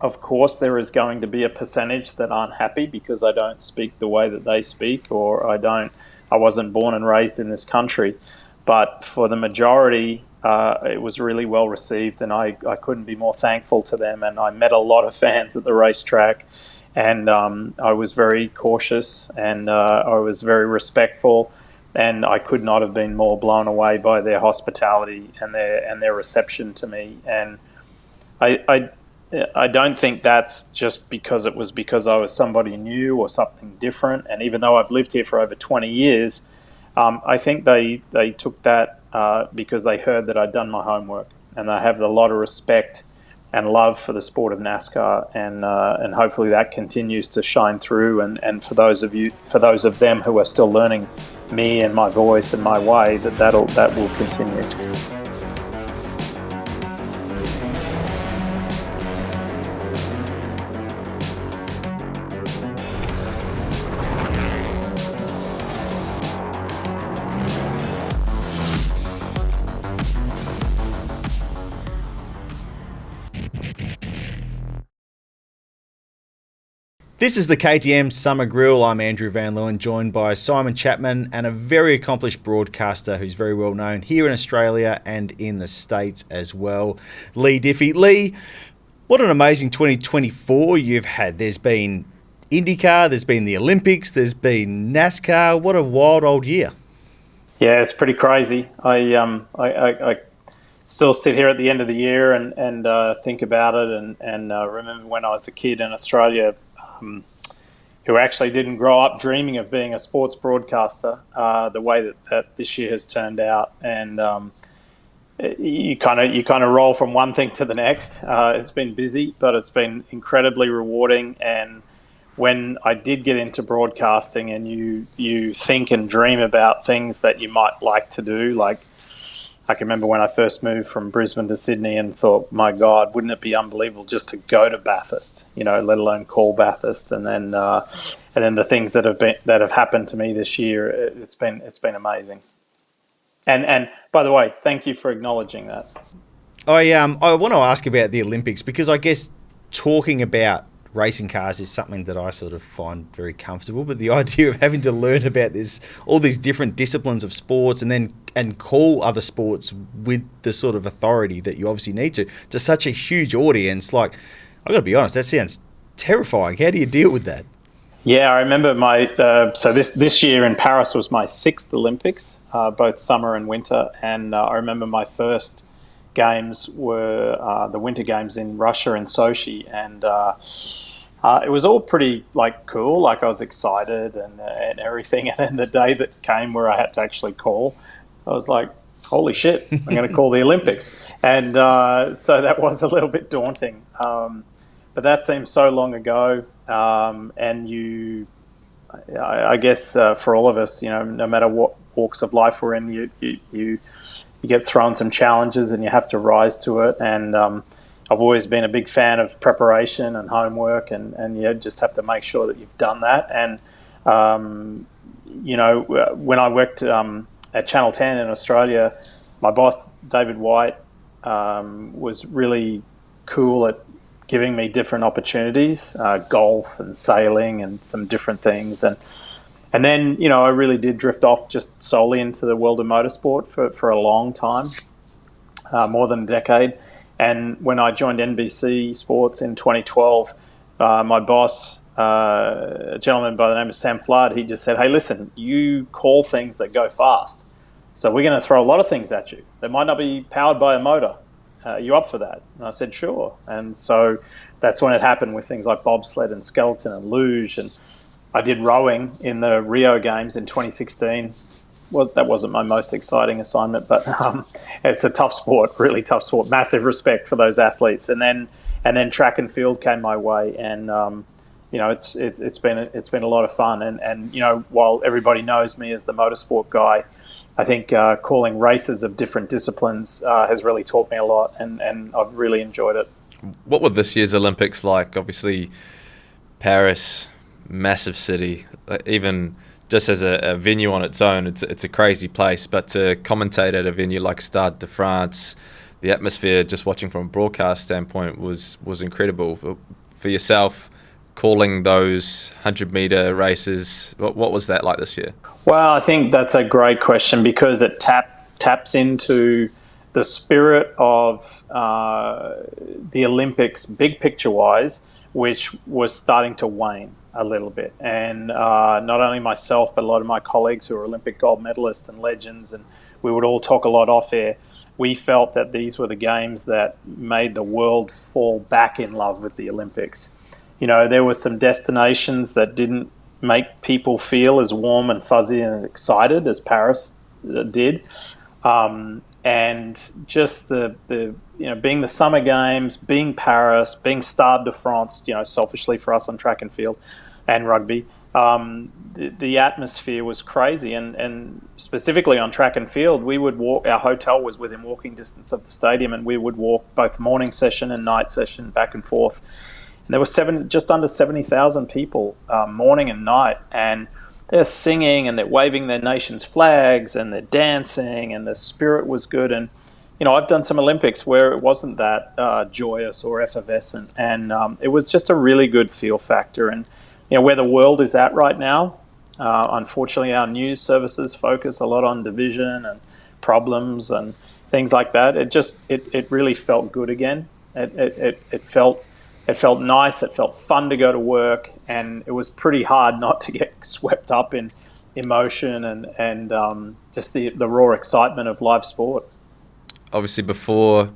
of course, there is going to be a percentage that aren't happy because I don't speak the way that they speak, or I wasn't born and raised in this country. But for the majority, it was really well received, and I couldn't be more thankful to them. And I met a lot of fans at the racetrack, and I was very cautious, and I was very respectful, and I could not have been more blown away by their hospitality and their reception to me. And I don't think that's just because I was somebody new or something different. And even though I've lived here for over 20 years, I think they took that because they heard that I'd done my homework, and they have a lot of respect and love for the sport of NASCAR, and hopefully that continues to shine through. And for those of them who are still learning me and my voice and my way, that will continue. This is the KTM Summer Grill. I'm Andrew Van Leeuwen, joined by Simon Chapman and a very accomplished broadcaster who's very well known here in Australia and in the States as well, Leigh Diffey. Leigh, what an amazing 2024 you've had. There's been IndyCar, there's been the Olympics, there's been NASCAR. What a wild old year. Yeah, it's pretty crazy. I still sit here at the end of the year and think about it, and remember when I was a kid in Australia, who actually didn't grow up dreaming of being a sports broadcaster, the way that this year has turned out. And you kind of roll from one thing to the next. It's been busy, but it's been incredibly rewarding. And when I did get into broadcasting, and you think and dream about things that you might like to do, like I can remember when I first moved from Brisbane to Sydney and thought, my God, wouldn't it be unbelievable just to go to Bathurst, let alone call Bathurst. And then the things that have happened to me this year, it's been amazing. And by the way, thank you for acknowledging that. I want to ask about the Olympics, because I guess talking about racing cars is something that I sort of find very comfortable, but the idea of having to learn about all these different disciplines of sports and call other sports with the sort of authority that you obviously need to such a huge audience, like, I've got to be honest, that sounds terrifying. How do you deal with that? Yeah, I remember so this year in Paris was my 6th Olympics, both summer and winter, and I remember my first games were the Winter Games in Russia in Sochi, and it was all pretty cool. Like, I was excited and everything, and then the day that came where I had to actually call, I was like, holy shit, I'm going to call the Olympics. And so that was a little bit daunting, but that seems so long ago. And I guess for all of us, no matter what walks of life we're in, you get thrown some challenges and you have to rise to it. And I've always been a big fan of preparation and homework, and you just have to make sure that you've done that. And, when I worked at Channel 10 in Australia, my boss, David White, was really cool at giving me different opportunities, golf and sailing and some different things. And then, I really did drift off just solely into the world of motorsport for a long time, more than a decade. And when I joined NBC Sports in 2012, my boss, a gentleman by the name of Sam Flood, he just said, hey, listen, you call things that go fast. So we're going to throw a lot of things at you. They might not be powered by a motor. Are you up for that? And I said, sure. And so that's when it happened with things like bobsled and skeleton and luge. And I did rowing in the Rio Games in 2016. Well, that wasn't my most exciting assignment, but it's a tough sport, really tough sport. Massive respect for those athletes. And then track and field came my way, and it's been a lot of fun. And while everybody knows me as the motorsport guy, I think calling races of different disciplines has really taught me a lot, and I've really enjoyed it. What were this year's Olympics like? Obviously, Paris, massive city, even just as a venue on its own, it's a crazy place. But to commentate at a venue like Stade de France, the atmosphere, just watching from a broadcast standpoint, was incredible. for yourself, calling those 100-meter races. What was that like this year? Well, I think that's a great question because it taps into the spirit of the Olympics, big picture-wise, which was starting to wane a little bit. And not only myself, but a lot of my colleagues who are Olympic gold medalists and legends, and we would all talk a lot off air. We felt that these were the games that made the world fall back in love with the Olympics. You know, there were some destinations that didn't make people feel as warm and fuzzy and as excited as Paris did. And just the being the Summer Games, being Paris, being Stade de France, selfishly for us on track and field and rugby, the atmosphere was crazy. And specifically on track and field, we would walk, our hotel was within walking distance of the stadium, and we would walk both morning session and night session back and forth. And there were just under 70,000 people morning and night, and they're singing and they're waving their nation's flags and they're dancing, and the spirit was good. And I've done some Olympics where it wasn't that joyous or effervescent, and it was just a really good feel factor. And where the world is at right now, unfortunately, our news services focus a lot on division and problems and things like that. It really felt good again. It felt nice. It felt fun to go to work, and it was pretty hard not to get swept up in emotion and just the raw excitement of live sport. Obviously, before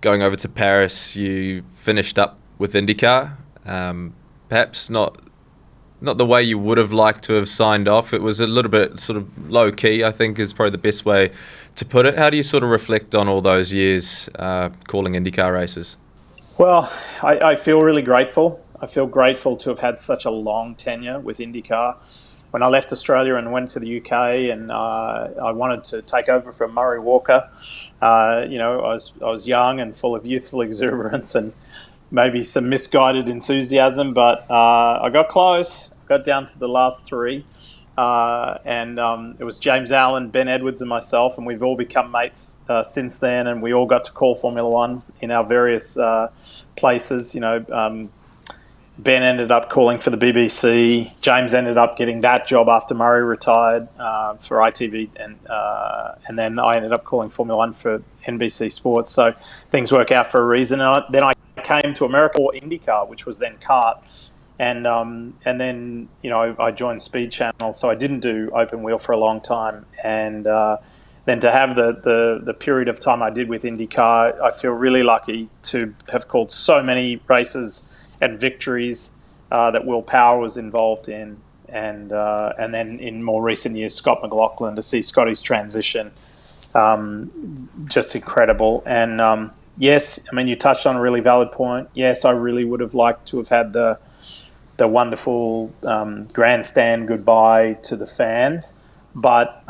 going over to Paris, you finished up with IndyCar. Perhaps not the way you would have liked to have signed off. It was a little bit sort of low key, I think, is probably the best way to put it. How do you sort of reflect on all those years calling IndyCar races? Well, I feel really grateful. I feel grateful to have had such a long tenure with IndyCar. When I left Australia and went to the UK, and I wanted to take over from Murray Walker, I was young and full of youthful exuberance and maybe some misguided enthusiasm, but I got close. I got down to the last three, and it was James Allen, Ben Edwards, and myself, and we've all become mates since then, and we all got to call Formula One in our various places. Ben ended up calling for the BBC. James ended up getting that job after Murray retired for ITV, and then I ended up calling Formula One for NBC Sports. So things work out for a reason. And then I came to America for IndyCar, which was then kart, and then I joined Speed Channel. So I didn't do open wheel for a long time, and then to have the period of time I did with IndyCar, I feel really lucky to have called so many races and victories that Will Power was involved in, and then in more recent years, Scott McLaughlin, to see Scotty's transition, just incredible. And yes, I mean, you touched on a really valid point. Yes, I really would have liked to have had the wonderful grandstand goodbye to the fans, but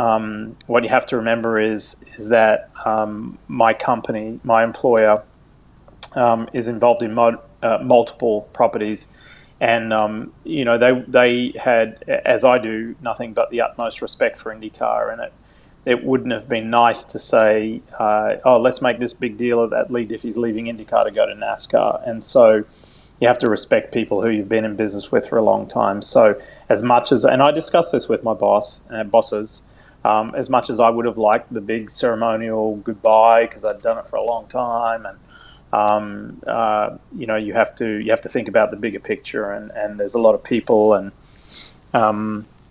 what you have to remember is that my company, my employer, is involved in multiple properties, and they had, as I do, nothing but the utmost respect for IndyCar, and it wouldn't have been nice to say, let's make this big deal that Leigh Diffey's leaving IndyCar to go to NASCAR. And so you have to respect people who you've been in business with for a long time. So as much as, and I discussed this with my bosses, as much as I would have liked the big ceremonial goodbye because I'd done it for a long time, and you have to think about the bigger picture, and there's a lot of people, and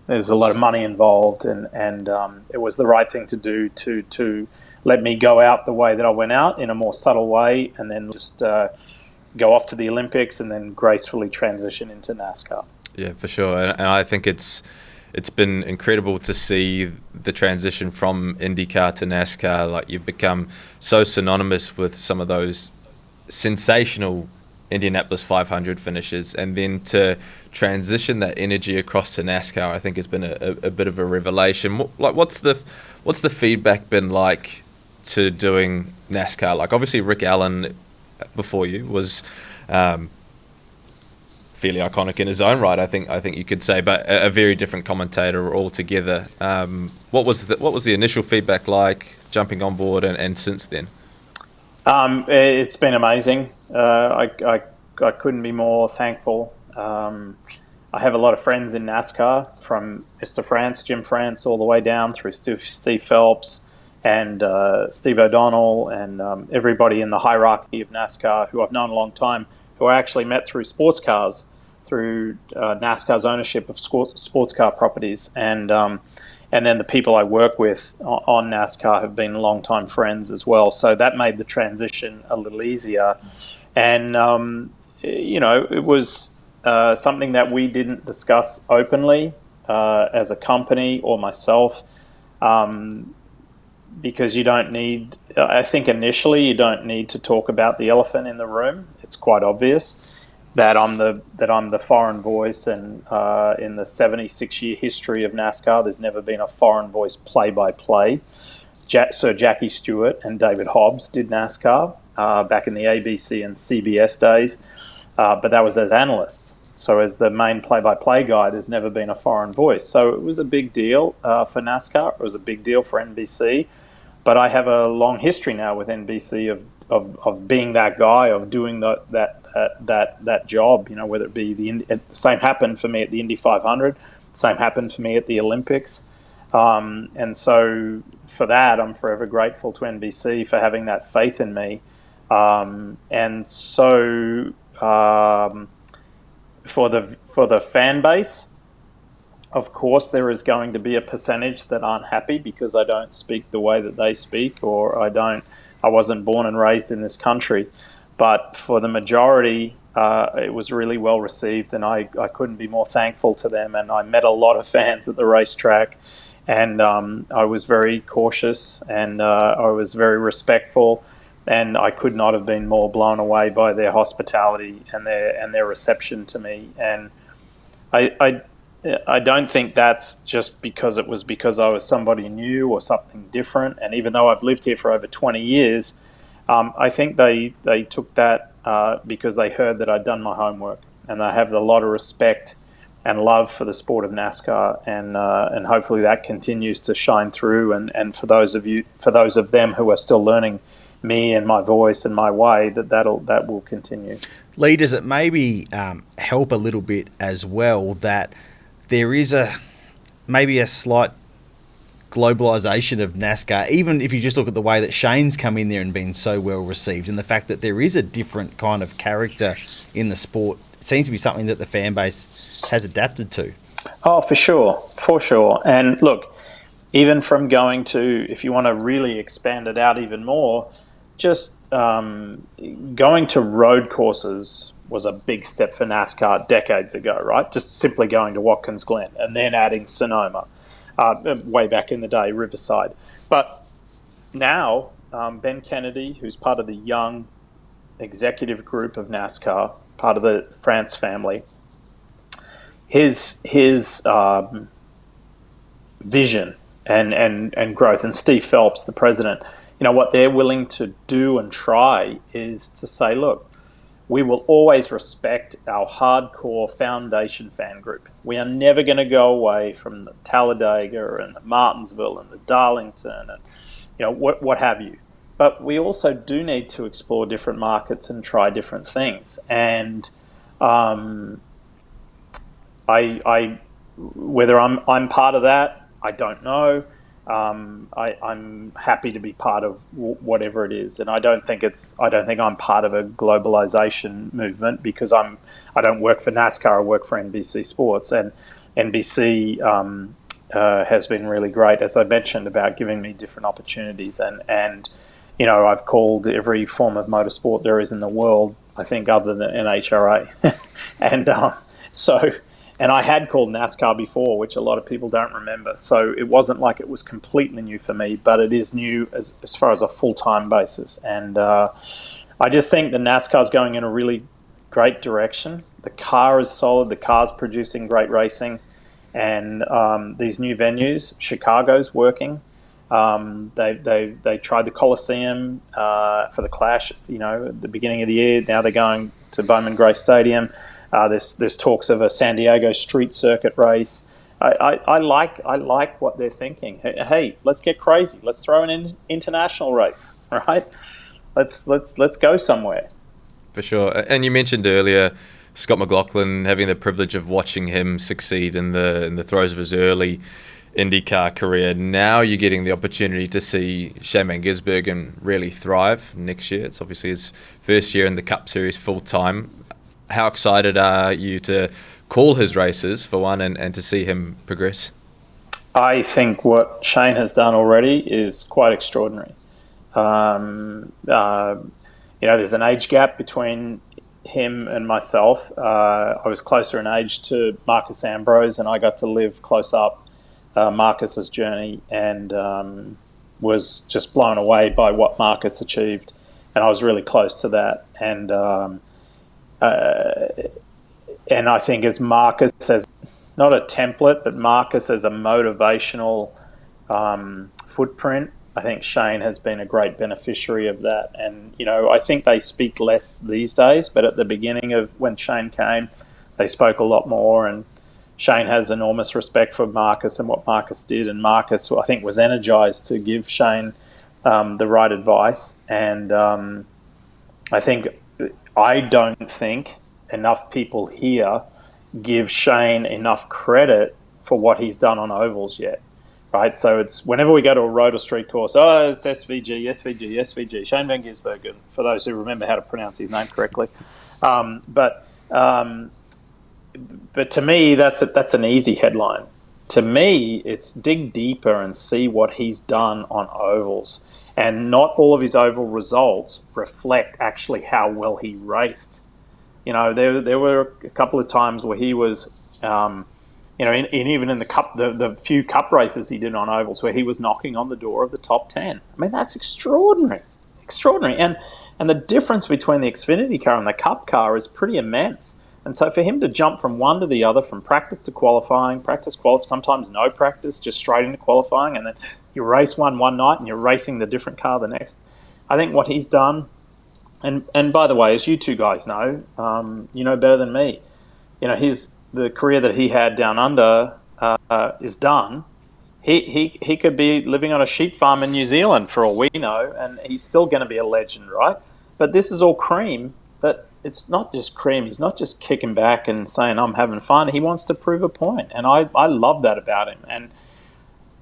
there's a lot of money involved, and it was the right thing to do to let me go out the way that I went out in a more subtle way, and then just go off to the Olympics and then gracefully transition into NASCAR. Yeah, for sure, and I think it's been incredible to see the transition from IndyCar to NASCAR. Like, you've become so synonymous with some of those sensational Indianapolis 500 finishes, and then to transition that energy across to NASCAR, I think has been a bit of a revelation. Like, what's the feedback been like to doing NASCAR? Like, obviously Rick Allen before you was fairly iconic in his own right, I think you could say, but a very different commentator altogether. What was the initial feedback like jumping on board, and since then? It's been amazing. I I couldn't be more thankful. I have a lot of friends in NASCAR, from Mr. France, Jim France, all the way down through Steve Phelps and Steve O'Donnell, and everybody in the hierarchy of NASCAR who I've known a long time, who I actually met through sports cars, through NASCAR's ownership of sports car properties. And then the people I work with on NASCAR have been longtime friends as well. So that made the transition a little easier. And, it was something that we didn't discuss openly as a company or myself, because you don't need, I think initially you don't need to talk about the elephant in the room. It's quite obvious that I'm the foreign voice, and in the 76-year history of NASCAR, there's never been a foreign voice play-by-play. Sir Jackie Stewart and David Hobbs did NASCAR back in the ABC and CBS days, but that was as analysts. So as the main play-by-play guy, there's never been a foreign voice. So it was a big deal for NASCAR. It was a big deal for NBC. But I have a long history now with NBC of being that guy, of doing that job. Whether it be the same happened for me at the Indy 500, same happened for me at the Olympics, and so for that I'm forever grateful to NBC for having that faith in me, and so for the fan base. Of course, there is going to be a percentage that aren't happy because I don't speak the way that they speak, or I wasn't born and raised in this country. But for the majority, it was really well received, and I couldn't be more thankful to them. And I met a lot of fans at the racetrack, and I was very cautious, and I was very respectful, and I could not have been more blown away by their hospitality and their reception to me. And I don't think that's just because I was somebody new or something different. And even though I've lived here for over 20 years, I think they took that because they heard that I'd done my homework, and they have a lot of respect and love for the sport of NASCAR, and hopefully that continues to shine through. And for those of them who are still learning me and my voice and my way, that will continue. Leigh, does it maybe help a little bit as well that there is maybe a slight globalization of NASCAR, even if you just look at the way that Shane's come in there and been so well received, and the fact that there is a different kind of character in the sport? It seems to be something that the fan base has adapted to. Oh, for sure. And look, even from going to, if you want to really expand it out even more, just going to road courses was a big step for NASCAR decades ago, right? Just simply going to Watkins Glen and then adding Sonoma, way back in the day, Riverside. But now, Ben Kennedy, who's part of the young executive group of NASCAR, part of the France family, his vision and growth, and Steve Phelps, the president, what they're willing to do and try is to say, look, we will always respect our hardcore foundation fan group. We are never going to go away from the Talladega and the Martinsville and the Darlington and what have you. But we also do need to explore different markets and try different things. And whether I'm part of that, I don't know. I'm happy to be part of whatever it is, and I don't think I'm part of a globalization movement, because I don't work for NASCAR. I work for NBC Sports, and NBC has been really great, as I mentioned, about giving me different opportunities, and I've called every form of motorsport there is in the world, I think, other than NHRA, and I had called NASCAR before, which a lot of people don't remember. So it wasn't like it was completely new for me, but it is new as far as a full-time basis. And I just think the NASCAR is going in a really great direction. The car is solid. The car's producing great racing. And these new venues, Chicago's working. They tried the Coliseum for the Clash, at the beginning of the year. Now they're going to Bowman Gray Stadium. There's talks of a San Diego street circuit race. I like what they're thinking. Hey, let's get crazy. Let's throw an international race. All right, let's go somewhere. For sure. And you mentioned earlier Scott McLaughlin, having the privilege of watching him succeed in the throes of his early IndyCar career. Now you're getting the opportunity to see Shane van Gisbergen really thrive next year. It's obviously his first year in the Cup Series full time. How excited are you to call his races, for one, and to see him progress? I think what Shane has done already is quite extraordinary. There's an age gap between him and myself. I was closer in age to Marcus Ambrose, and I got to live close up Marcus's journey, and was just blown away by what Marcus achieved. And I was really close to that. And I think as Marcus as not a template, but Marcus as a motivational footprint, I think Shane has been a great beneficiary of that. And, I think they speak less these days, but at the beginning of when Shane came, they spoke a lot more. And Shane has enormous respect for Marcus and what Marcus did. And Marcus, I think, was energized to give Shane the right advice. And I don't think enough people here give Shane enough credit for what he's done on ovals yet. Right, so it's whenever we go to a road or street course, it's SVG. Shane van Gisbergen, for those who remember how to pronounce his name correctly. But to me, that's an easy headline. To me, it's dig deeper and see what he's done on ovals. And not all of his oval results reflect actually how well he raced. There were a couple of times where he was... even in the cup, the few cup races he did on ovals where he was knocking on the door of the top 10. I mean, that's extraordinary. And the difference between the Xfinity car and the cup car is pretty immense. And so for him to jump from one to the other, from practice to qualifying, sometimes no practice, just straight into qualifying, and then you race one night and you're racing the different car the next. I think what he's done, and by the way, as you two guys know, you know better than me, the career that he had down under is done. He could be living on a sheep farm in New Zealand for all we know, and he's still going to be a legend, right? But this is all cream. But it's not just cream. He's not just kicking back and saying, I'm having fun. He wants to prove a point, and I love that about him. And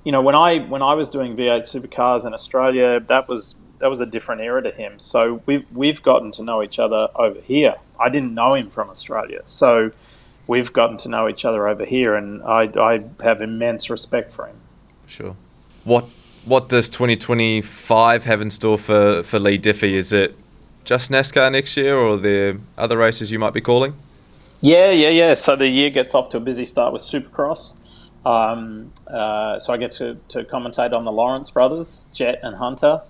when I was doing V8 supercars in Australia, that was a different era to him. So we've gotten to know each other over here. I didn't know him from Australia, so we've gotten to know each other over here, and I have immense respect for him. Sure. What does 2025 have in store for Leigh Diffey? Is it just NASCAR next year, or are there other races you might be calling? Yeah. So the year gets off to a busy start with Supercross. So I get to commentate on the Lawrence brothers, Jet and Hunter,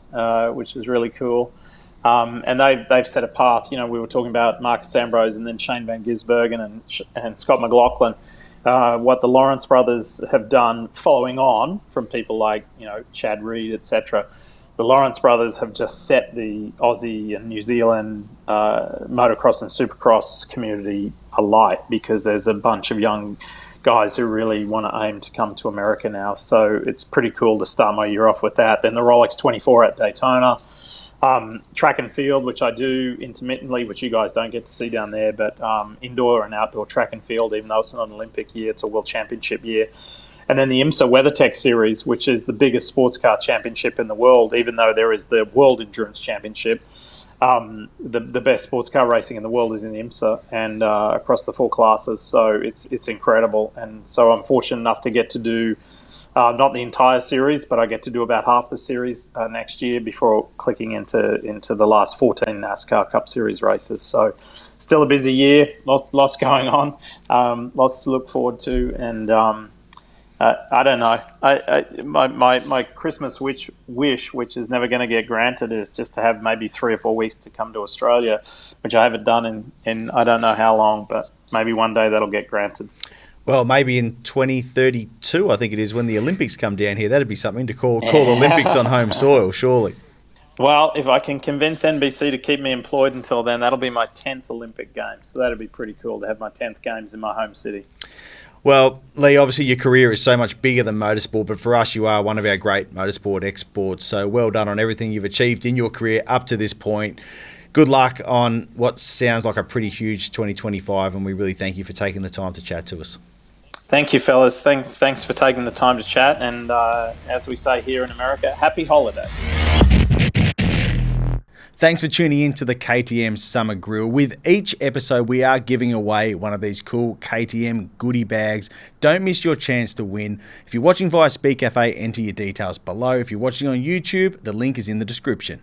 which is really cool. And they've set a path. We were talking about Marcus Ambrose and then Shane van Gisbergen and Scott McLaughlin. What the Lawrence brothers have done, following on from people like Chad Reed, etc. The Lawrence brothers have just set the Aussie and New Zealand motocross and supercross community alight, because there's a bunch of young guys who really want to aim to come to America now. So it's pretty cool to start my year off with that. Then the Rolex 24 at Daytona. Track and field, which I do intermittently, which you guys don't get to see down there, but indoor and outdoor track and field, even though it's not an Olympic year, it's a World Championship year. And then the IMSA WeatherTech Series, which is the biggest sports car championship in the world, even though there is the World Endurance Championship. The best sports car racing in the world is in IMSA, and across the four classes, so it's incredible. And so I'm fortunate enough to get to do not the entire series, but I get to do about half the series next year before clicking into the last 14 NASCAR Cup Series races. So still a busy year, lots going on, lots to look forward to, and I don't know. My Christmas wish, which is never going to get granted, is just to have maybe 3 or 4 weeks to come to Australia, which I haven't done in I don't know how long, but maybe one day that'll get granted. Well, maybe in 2032, I think it is, when the Olympics come down here. That'd be something to call Olympics on home soil, surely. Well, if I can convince NBC to keep me employed until then, that'll be my 10th Olympic Games. So that'd be pretty cool to have my 10th Games in my home city. Well, Leigh, obviously your career is so much bigger than motorsport, but for us you are one of our great motorsport exports. So well done on everything you've achieved in your career up to this point. good luck on what sounds like a pretty huge 2025, and we really thank you for taking the time to chat to us. Thank you, fellas. Thanks for taking the time to chat. And as we say here in America, happy holidays. Thanks for tuning in to the KTM Summer Grill. With each episode, we are giving away one of these cool KTM goodie bags. Don't miss your chance to win. If you're watching via Speed Cafe, enter your details below. If you're watching on YouTube, the link is in the description.